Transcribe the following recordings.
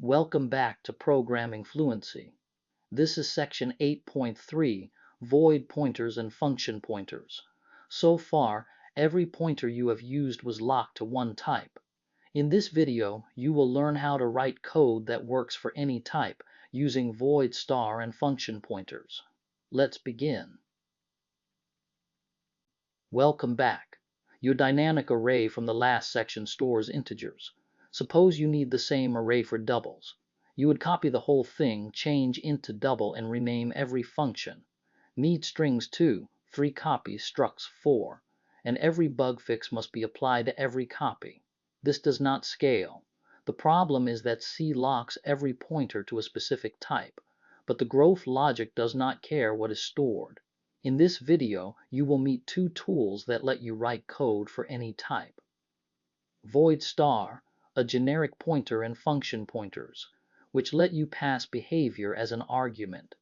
Welcome back to Programming Fluency. This is section 8.3, Void Pointers and Function Pointers. So far, every pointer you have used was locked to one type. In this video, you will learn how to write code that works for any type using void, star, and function pointers. Let's begin. Welcome back. Your dynamic array from the last section stores integers. Suppose you need the same array for doubles. You would copy the whole thing, change int to double, and rename every function. Need strings too, 3 copies, structs 4, and every bug fix must be applied to every copy. This does not scale. The problem is that C locks every pointer to a specific type, but the growth logic does not care what is stored. In this video, you will meet two tools that let you write code for any type. Void star, a generic pointer, and function pointers, which let you pass behavior as an argument.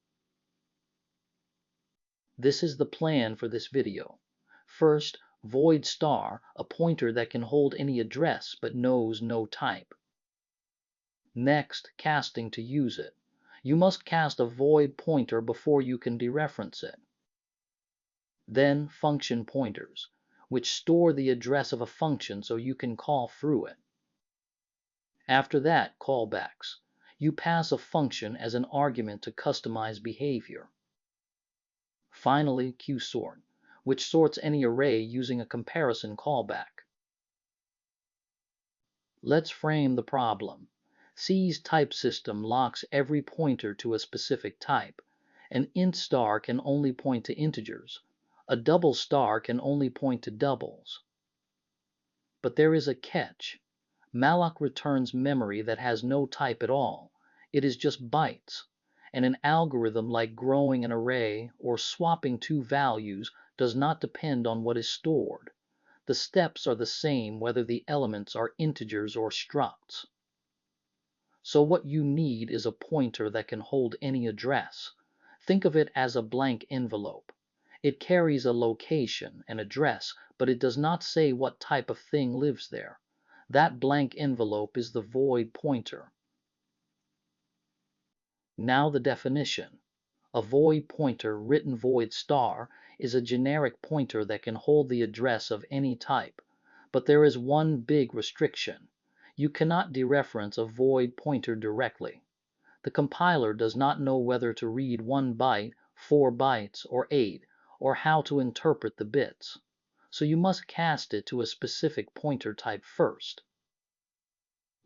This is the plan for this video. First, void star, a pointer that can hold any address but knows no type. Next, casting to use it. You must cast a void pointer before you can dereference it. Then function pointers, which store the address of a function so you can call through it. After that, callbacks. You pass a function as an argument to customize behavior. Finally, qsort, which sorts any array using a comparison callback. Let's frame the problem. C's type system locks every pointer to a specific type. An int star can only point to integers. A double star can only point to doubles. But there is a catch. Malloc returns memory that has no type at all. It is just bytes. And an algorithm like growing an array or swapping two values does not depend on what is stored. The steps are the same whether the elements are integers or structs. So what you need is a pointer that can hold any address. Think of it as a blank envelope. It carries a location, an address, but it does not say what type of thing lives there. That blank envelope is the void pointer. Now the definition. A void pointer, written void star, is a generic pointer that can hold the address of any type. But there is one big restriction. You cannot dereference a void pointer directly. The compiler does not know whether to read 1 byte, 4 bytes, or 8, or how to interpret the bits. So you must cast it to a specific pointer type first.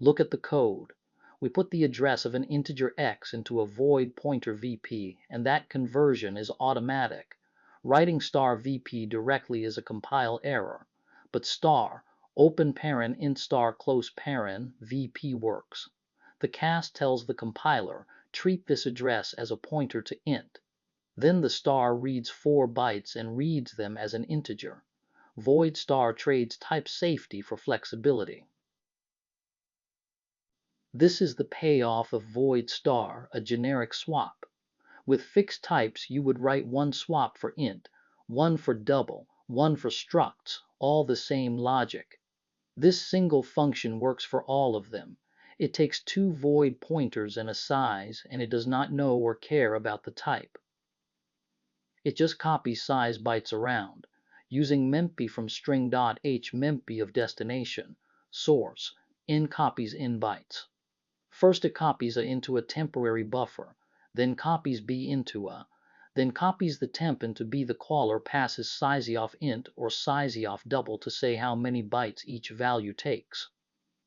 Look at the code. We put the address of an integer x into a void pointer VP, and that conversion is automatic. Writing star VP directly is a compile error, but star, open paren int star close paren VP works. The cast tells the compiler, treat this address as a pointer to int. Then the star reads 4 bytes and reads them as an integer. Void star trades type safety for flexibility. This is the payoff of void star, a generic swap. With fixed types, you would write one swap for int, one for double, one for structs, all the same logic. This single function works for all of them. It takes 2 void pointers and a size, and it does not know or care about the type. It just copies size bytes around, using mempy from string.h mempy of destination, source, in copies in bytes. First it copies A into a temporary buffer, then copies B into A, then copies the temp into B. The caller passes sizeof int or sizeof double to say how many bytes each value takes.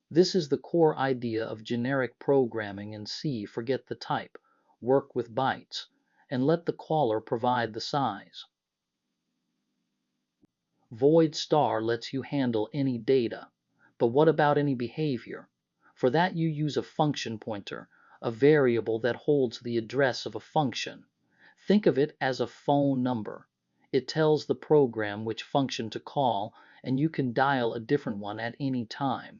This is the core idea of generic programming in C. Forget the type, work with bytes, and let the caller provide the size. Void star lets you handle any data, but what about any behavior? For that you use a function pointer, a variable that holds the address of a function. Think of it as a phone number. It tells the program which function to call, and you can dial a different one at any time.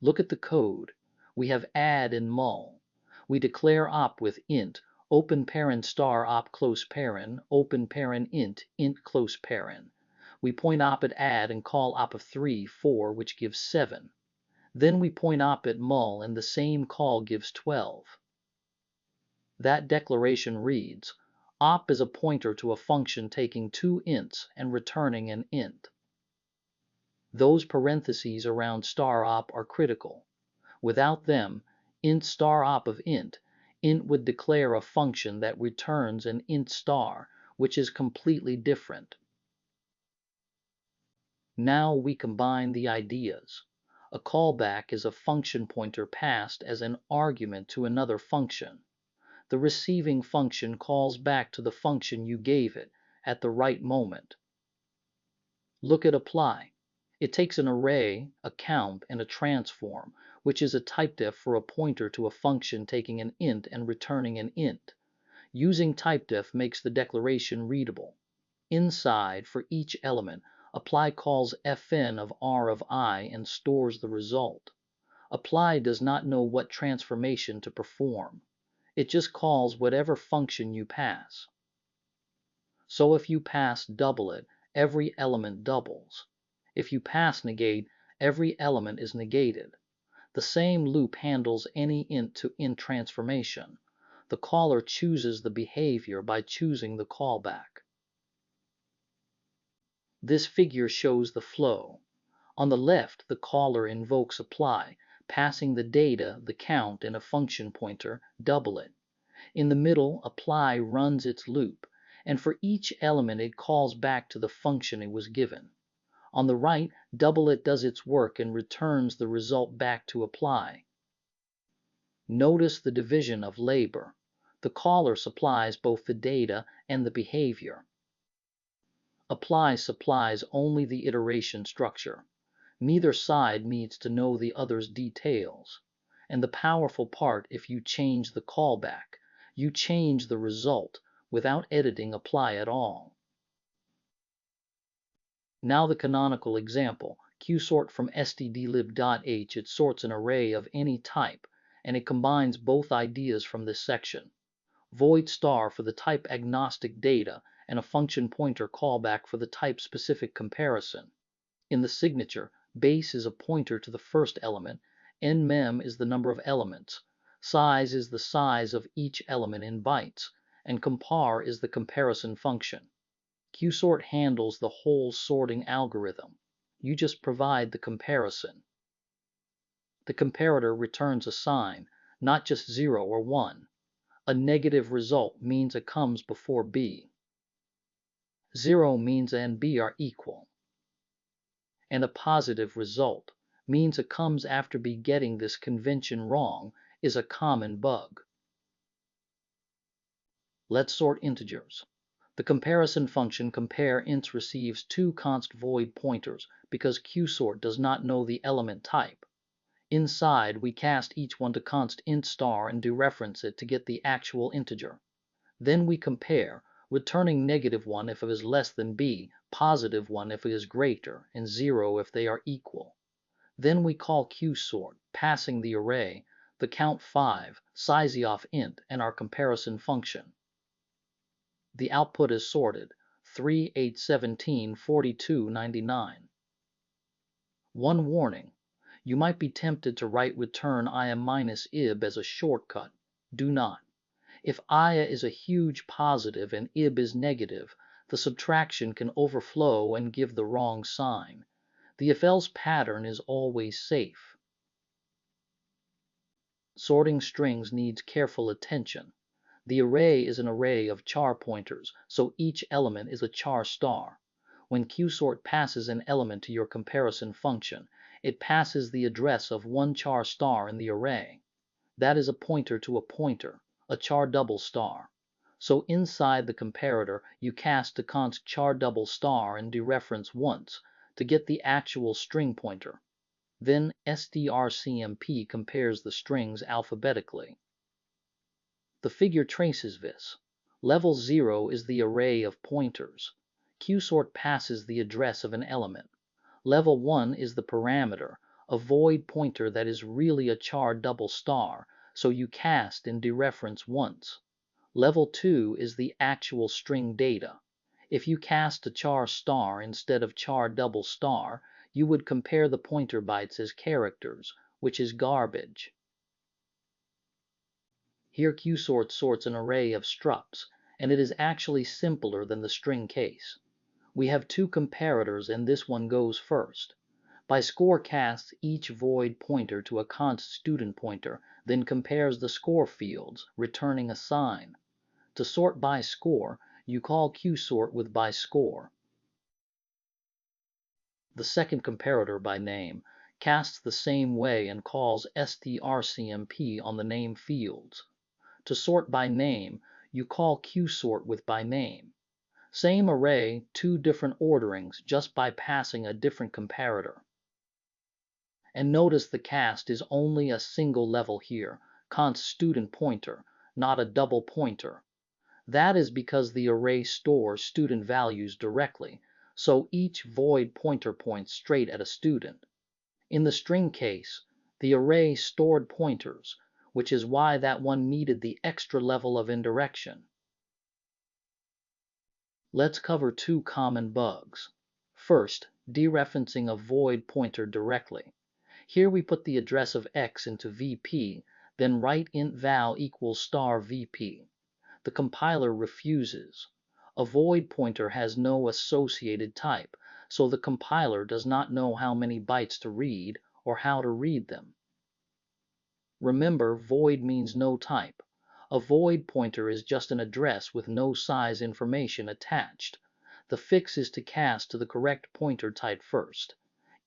Look at the code. We have add and mul. We declare op with int, open paren star op close paren, open paren int close paren. We point op at add and call op of 3, 4, which gives 7. Then we point op at mul and the same call gives 12. That declaration reads, op is a pointer to a function taking two ints and returning an int. Those parentheses around star op are critical. Without them, int star op of int would declare a function that returns an int star, which is completely different. Now we combine the ideas. A callback is a function pointer passed as an argument to another function. The receiving function calls back to the function you gave it at the right moment. Look at apply. It takes an array, a count, and a transform, which is a typedef for a pointer to a function taking an int and returning an int. Using typedef makes the declaration readable. Inside, for each element, apply calls fn of r of I and stores the result. Apply does not know what transformation to perform. It just calls whatever function you pass. So if you pass doublet, every element doubles. If you pass negate, every element is negated. The same loop handles any int to int transformation. The caller chooses the behavior by choosing the callback. This figure shows the flow. On the left, the caller invokes apply, passing the data, the count, and a function pointer, doublet. In the middle, apply runs its loop, and for each element it calls back to the function it was given. On the right, doublet does its work and returns the result back to apply. Notice the division of labor. The caller supplies both the data and the behavior. Apply supplies only the iteration structure. Neither side needs to know the other's details. And the powerful part, if you change the callback, you change the result without editing apply at all. Now the canonical example, qsort from stdlib.h. It sorts an array of any type, and it combines both ideas from this section. Void star for the type agnostic data, and a function pointer callback for the type specific comparison. In the signature, base is a pointer to the first element, nmem is the number of elements, size is the size of each element in bytes, and compare is the comparison function. Qsort handles the whole sorting algorithm. You just provide the comparison. The comparator returns a sign, not just 0 or 1. A negative result means it comes before b. 0 means A and b are equal. And a positive result means it comes after b. Getting this convention wrong is a common bug. Let's sort integers. The comparison function compare ints receives two const void pointers because qsort does not know the element type. Inside, we cast each one to const int star and dereference it to get the actual integer. Then we compare, returning -1 if it is less than b, +1 if it is greater, and 0 if they are equal. Then we call qsort, passing the array, the count 5, sizeof int, and our comparison function. The output is sorted, 3, 8, 17, 42, 99. One warning. You might be tempted to write return ia minus ib as a shortcut. Do not. If ia is a huge positive and ib is negative, the subtraction can overflow and give the wrong sign. The if-else pattern is always safe. Sorting strings needs careful attention. The array is an array of char pointers, so each element is a char star. When qsort passes an element to your comparison function, it passes the address of one char star in the array. That is a pointer to a pointer, a char double star. So inside the comparator, you cast to const char double star and dereference once to get the actual string pointer. Then strcmp compares the strings alphabetically. The figure traces this. Level 0 is the array of pointers. Qsort passes the address of an element. Level 1 is the parameter, a void pointer that is really a char double star, so you cast and dereference once. Level 2 is the actual string data. If you cast a char star instead of char double star, you would compare the pointer bytes as characters, which is garbage. Here qsort sorts an array of structs, and it is actually simpler than the string case. We have two comparators and this one goes first. By score casts each void pointer to a const student pointer, then compares the score fields, returning a sign. To sort by score, you call qsort with by score. The second comparator by name casts the same way and calls strcmp on the name fields. To sort by name, you call qsort with by name. Same array, two different orderings just by passing a different comparator. And notice the cast is only a single level here, const student pointer, not a double pointer. That is because the array stores student values directly, so each void pointer points straight at a student. In the string case, the array stored pointers, which is why that one needed the extra level of indirection. Let's cover two common bugs. First, dereferencing a void pointer directly. Here we put the address of x into VP, then write int val equals star VP. The compiler refuses. A void pointer has no associated type, so the compiler does not know how many bytes to read or how to read them. Remember, void means no type. A void pointer is just an address with no size information attached. The fix is to cast to the correct pointer type first.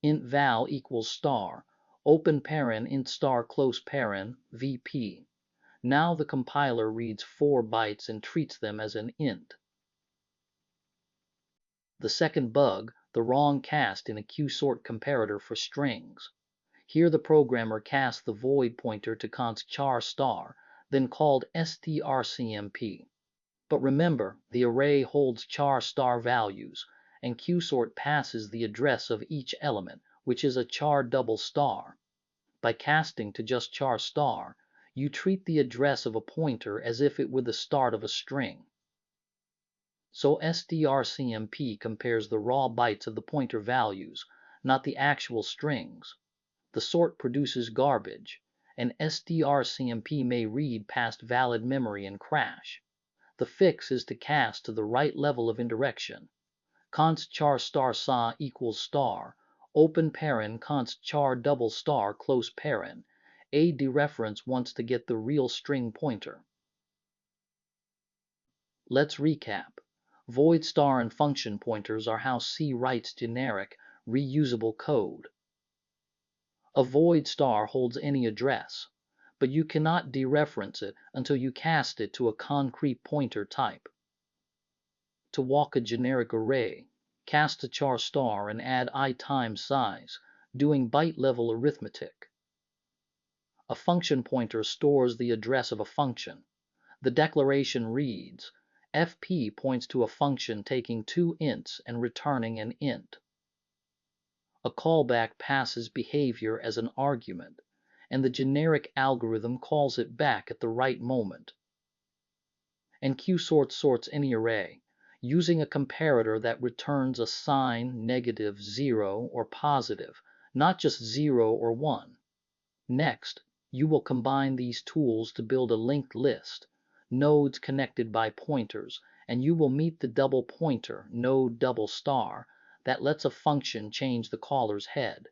Int val equals star, open paren int star close paren, VP. Now the compiler reads 4 bytes and treats them as an int. The second bug, the wrong cast in a qsort comparator for strings. Here the programmer casts the void pointer to const char star, then called strcmp. But remember, the array holds char star values, and qsort passes the address of each element, which is a char double star. By casting to just char star, you treat the address of a pointer as if it were the start of a string. So strcmp compares the raw bytes of the pointer values, not the actual strings. The sort produces garbage, and strcmp may read past valid memory and crash. The fix is to cast to the right level of indirection. Const char star sa equals star, open paren const char double star close paren. A dereference wants to get the real string pointer. Let's recap. Void star and function pointers are how C writes generic, reusable code. A void star holds any address, but you cannot dereference it until you cast it to a concrete pointer type. To walk a generic array, cast a char star and add I times size, doing byte level arithmetic. A function pointer stores the address of a function. The declaration reads, fp points to a function taking two ints and returning an int. A callback passes behavior as an argument, and the generic algorithm calls it back at the right moment. And qsort sorts any array, using a comparator that returns a sign, negative, 0, or positive, not just 0 or 1. Next, you will combine these tools to build a linked list, nodes connected by pointers, and you will meet the double pointer, node double star, that lets a function change the caller's head.